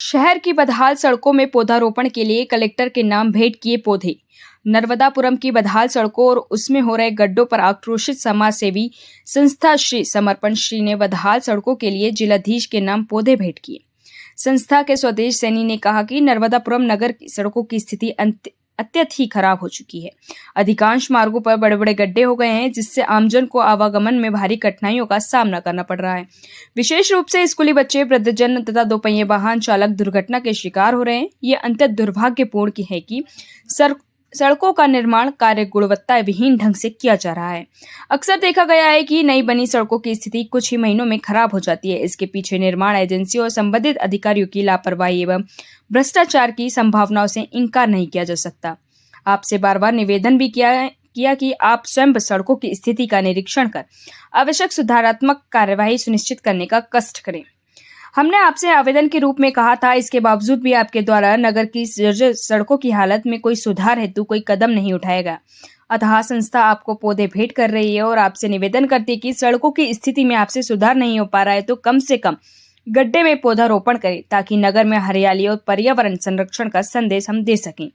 शहर की बदहाल सड़कों में पौधारोपण के लिए कलेक्टर के नाम भेंट किए पौधे। नर्मदापुरम की बदहाल सड़कों और उसमें हो रहे गड्ढों पर आक्रोशित समाज सेवी संस्था श्री समर्पण श्री ने बदहाल सड़कों के लिए जिलाधीश के नाम पौधे भेंट किए। संस्था के स्वदेश सैनी ने कहा कि नर्मदापुरम नगर की सड़कों की स्थिति अत्यंत ही खराब हो चुकी है। अधिकांश मार्गों पर बड़े बड़े गड्ढे हो गए हैं, जिससे आमजन को आवागमन में भारी कठिनाइयों का सामना करना पड़ रहा है। विशेष रूप से स्कूली बच्चे, वृद्धजन तथा दोपहिया वाहन चालक दुर्घटना के शिकार हो रहे हैं। ये अत्यंत दुर्भाग्यपूर्ण है कि सड़कों का निर्माण कार्य गुणवत्ता विहीन ढंग से किया जा रहा है। अक्सर देखा गया है कि नई बनी सड़कों की स्थिति कुछ ही महीनों में खराब हो जाती है। इसके पीछे निर्माण एजेंसियों और संबंधित अधिकारियों की लापरवाही एवं भ्रष्टाचार की संभावनाओं से इनकार नहीं किया जा सकता। आपसे बार बार निवेदन भी किया कि आप स्वयं सड़कों की स्थिति का निरीक्षण कर आवश्यक सुधारात्मक कार्यवाही सुनिश्चित करने का कष्ट करें। हमने आपसे आवेदन के रूप में कहा था, इसके बावजूद भी आपके द्वारा नगर की सड़कों की हालत में कोई सुधार हेतु कोई कदम नहीं उठाएगा। अतः संस्था आपको पौधे भेंट कर रही है और आपसे निवेदन करती है कि सड़कों की स्थिति में आपसे सुधार नहीं हो पा रहा है तो कम से कम गड्ढे में पौधारोपण करें, ताकि नगर में हरियाली और पर्यावरण संरक्षण का संदेश हम दे सकें।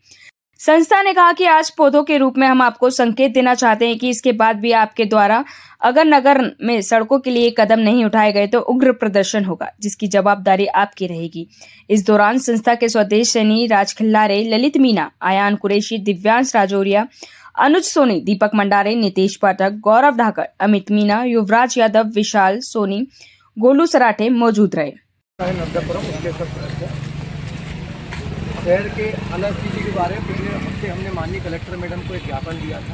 संस्था ने कहा कि आज पौधों के रूप में हम आपको संकेत देना चाहते हैं कि इसके बाद भी आपके द्वारा अगर नगर में सड़कों के लिए कदम नहीं उठाए गए तो उग्र प्रदर्शन होगा, जिसकी जवाबदारी आपकी रहेगी। इस दौरान संस्था के स्वदेश सैनी राज खिल्लारे, ललित मीना, आयान कुरैशी, दिव्यांश राजौरिया, अनुज सोनी, दीपक मंडारे, नितेश पाठक, गौरव ढाकर, अमित मीना, युवराज यादव, विशाल सोनी, गोलू सराठे मौजूद रहे। शहर के अलग चीज़ों के बारे में पिछले हफ्ते हमने माननीय कलेक्टर मैडम को एक ज्ञापन दिया था,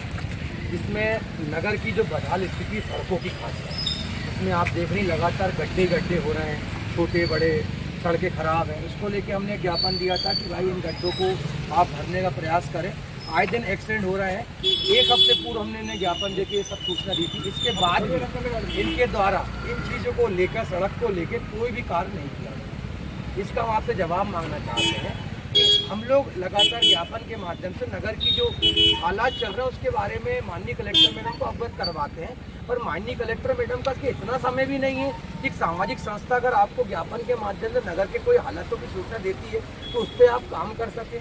जिसमें नगर की जो बदहाल स्थिति सड़कों की खास है, उसमें आप देख रही लगातार गड्ढे हो रहे हैं, छोटे बड़े सड़कें खराब हैं। उसको लेके हमने एक ज्ञापन दिया था कि भाई इन गड्ढों को आप भरने का प्रयास करें। आए दिन एक्सीडेंट हो रहे हैं। एक हफ्ते पूर्व हमने इन्हें ज्ञापन देके ये सब सूचना दी थी। इसके बाद भी इनके द्वारा इन चीज़ों को लेकर, सड़क को लेकर कोई भी कार्य नहीं किया। इसका हम आपसे जवाब मांगना चाहते हैं। हम लोग लगातार ज्ञापन के माध्यम से नगर की जो हालात चल रहे हैं उसके बारे में माननीय कलेक्टर मैडम को अवगत करवाते हैं, पर माननीय कलेक्टर मैडम का इतना समय भी नहीं है कि एक सामाजिक संस्था अगर आपको ज्ञापन के माध्यम से नगर के कोई हालातों की सूचना देती है तो उस पर आप काम कर सकें।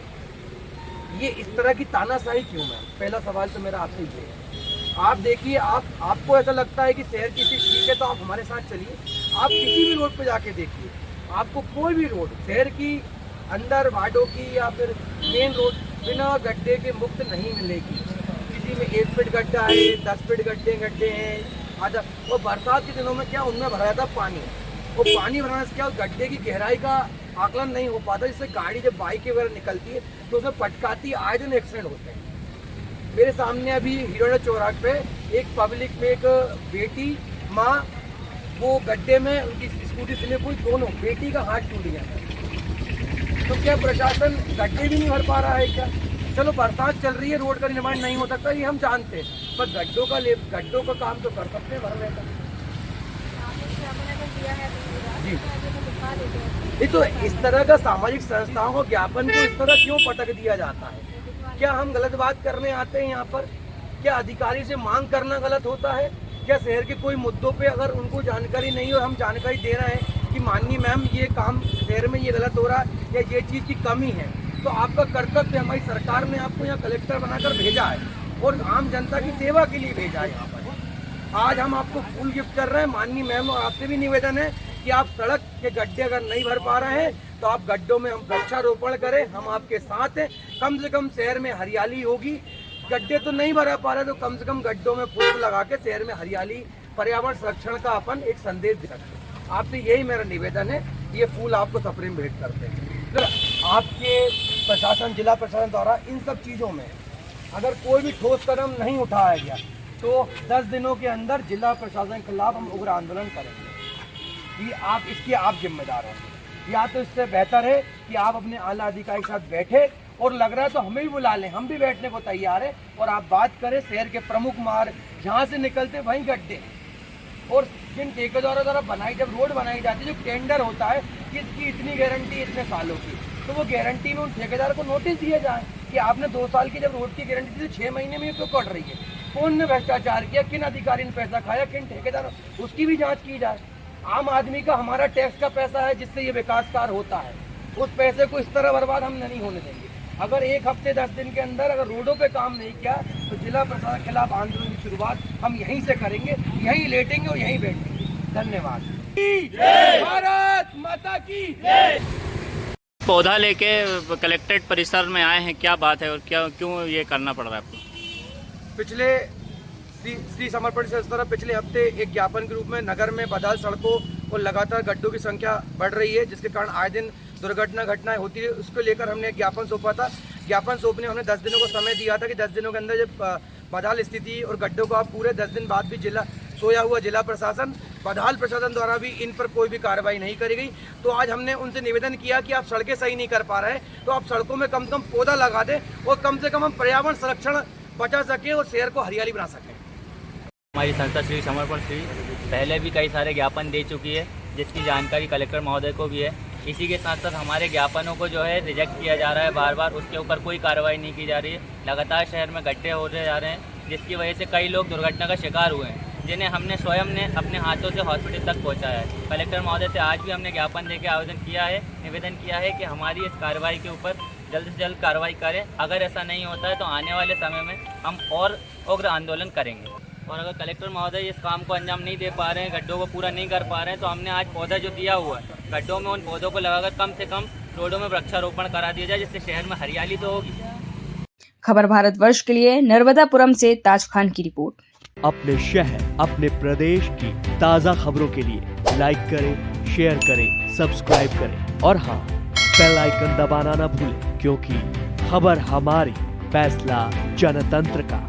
ये इस तरह की तानाशाही क्यों है? पहला सवाल तो मेरा आपसे ये है। आप देखिए, आपको ऐसा लगता है कि शहर की चीज़ ठीक है तो आप हमारे साथ चलिए। आप किसी भी रोड पर जाके देखिए, आपको कोई भी रोड शहर की अंदर वार्डों की या फिर मेन रोड बिना गड्ढे के मुक्त नहीं मिलेगी। किसी में 1 फीट गड्ढा है, 10 फीट गड्ढे हैं आधा। और बरसात के दिनों में क्या उनमें भरा जाता पानी, वो पानी भराने से क्या गड्ढे की गहराई का आकलन नहीं हो पाता, जिससे गाड़ी जब बाइक वगैरह निकलती है तो उसमें पटकाती, आए दिन एक्सीडेंट होते हैं। मेरे सामने अभी हीरोडा चौराहे पे एक पब्लिक में एक बेटी माँ वो गड्ढे में उनकी स्कूटी स्लिप हुई, दोनों बेटी का हाथ टूट गया। तो क्या प्रशासन गड्ढे भी नहीं भर पा रहा है क्या? चलो बरसात चल रही है, रोड का निर्माण नहीं हो सकता, ये हम जानते हैं, पर गड्ढों का काम तो कर सकते हैं भरने का। जी, ये तो इस तरह का सामाजिक संस्थाओं को ज्ञापन को इस तरह क्यों पटक दिया जाता है? क्या हम गलत बात करने आते हैं यहाँ पर? क्या अधिकारी से मांग करना गलत होता है? क्या शहर के कोई मुद्दों पे अगर उनको जानकारी नहीं और हम जानकारी दे रहे हैं कि माननीय मैम ये काम शहर में ये गलत हो रहा है या ये चीज़ की कमी है, तो आपका कर्तव्य, हमारी सरकार ने आपको यहाँ कलेक्टर बनाकर भेजा है और आम जनता की सेवा के लिए भेजा है। यहाँ पर आज हम आपको फूल गिफ्ट कर रहे हैं माननीय मैम, और आपसे भी निवेदन है कि आप सड़क के गड्ढे अगर नहीं भर पा रहे हैं तो आप गड्ढों में हम वृक्षारोपण करें, हम आपके साथ हैं। कम से कम शहर में हरियाली होगी। गड्ढे तो नहीं भरा पा रहे तो कम से कम गड्ढों में फूल लगा के शहर में हरियाली, पर्यावरण संरक्षण का अपन एक संदेश दे सकते हैं। आपसे यही मेरा निवेदन है। ये फूल आपको सप्रेम भेंट करते हैं। तो आपके प्रशासन, जिला प्रशासन द्वारा इन सब चीज़ों में अगर कोई भी ठोस कदम नहीं उठाया गया तो 10 दिनों के अंदर जिला प्रशासन के खिलाफ हम उग्र आंदोलन करेंगे। ये इसकी आप जिम्मेदार हैं। या तो इससे बेहतर है कि आप अपने आला अधिकारी के साथ बैठे, और लग रहा है तो हमें भी बुला लें, हम भी बैठने को तैयार है, और आप बात करें शहर के प्रमुख मार्ग जहाँ से निकलते वहीं गड्ढे, और जिन ठेकेदारों द्वारा जब रोड बनाई जाती है, जो टेंडर होता है कि इसकी इतनी गारंटी इतने सालों की, तो वो गारंटी में उन ठेकेदार को नोटिस दिया जाए कि आपने 2 साल की जब रोड की गारंटी दी, 6 महीने में क्यों कट रही है, कौन ने भ्रष्टाचार किया, किन अधिकारी ने पैसा खाया, किन ठेकेदारों, उसकी भी जाँच की जाए। आम आदमी का, हमारा टैक्स का पैसा है जिससे ये विकास कार्य होता है। उस पैसे को इस तरह बर्बाद हम नहीं होने देंगे। अगर 1 हफ्ते 10 दिन के अंदर अगर रोडों पे काम नहीं किया तो जिला प्रशासन के खिलाफ आंदोलन की शुरुआत हम यहीं से करेंगे, यहीं लेटेंगे और यहीं बैठेंगे। धन्यवाद। भारत माता की जय। पौधा लेके कलेक्ट्रेट परिसर में आए हैं, क्या बात है और क्यों ये करना पड़ रहा है आपको? पिछले श्री समर्पण से इस तरह पिछले हफ्ते एक ज्ञापन के रूप में नगर में बदहाल सड़कों और लगातार गड्ढों की संख्या बढ़ रही है, जिसके कारण आए दिन घटनाएं होती है। उसको लेकर हमने एक ज्ञापन सौंपा था। ज्ञापन सौंपने हमने 10 दिनों को समय दिया था कि 10 दिनों के अंदर जब बदहाल स्थिति और गड्ढों को आप पूरे 10 दिन बाद भी सोया हुआ जिला प्रशासन बदहाल प्रशासन द्वारा भी इन पर कोई भी कार्रवाई नहीं करी गई। तो आज हमने उनसे निवेदन किया कि आप सड़कें सही नहीं कर पा रहे हैं तो आप सड़कों में कम से कम पौधा लगा दें और कम से कम हम पर्यावरण संरक्षण बचा सकें और शहर को हरियाली बना सकें। हमारी संस्था श्री समर्पण श्री पहले भी कई सारे ज्ञापन दे चुकी है, जिसकी जानकारी कलेक्टर महोदय को भी है। इसी के साथ साथ हमारे ज्ञापनों को जो है रिजेक्ट किया जा रहा है बार बार, उसके ऊपर कोई कार्रवाई नहीं की जा रही है। लगातार शहर में गड्ढे होते जा रहे हैं, जिसकी वजह से कई लोग दुर्घटना का शिकार हुए हैं, जिन्हें हमने स्वयं ने अपने हाथों से हॉस्पिटल तक पहुंचाया है। कलेक्टर महोदय से आज भी हमने ज्ञापन देकर आवेदन किया है, निवेदन किया है कि हमारी इस कार्रवाई के ऊपर जल्द से जल्द कार्रवाई करें। अगर ऐसा नहीं होता है तो आने वाले समय में हम और उग्र आंदोलन करेंगे। और अगर कलेक्टर महोदय इस काम को अंजाम नहीं दे पा रहे हैं, गड्ढों को पूरा नहीं कर पा रहे हैं, तो हमने आज पौधा जो दिया हुआ है गड्ढों में, उन पौधों को लगाकर कम से कम रोडों में वृक्षारोपण करा दिया जाए, जिससे शहर में हरियाली तो होगी। खबर भारतवर्ष के लिए नर्मदापुरम से ताज खान की रिपोर्ट। अपने शहर अपने प्रदेश की ताज़ा खबरों के लिए लाइक करें, शेयर करें, सब्सक्राइब करें और हाँ, बेल आइकन दबाना ना भूलें, क्योंकि खबर हमारी, फैसला जनतंत्र का।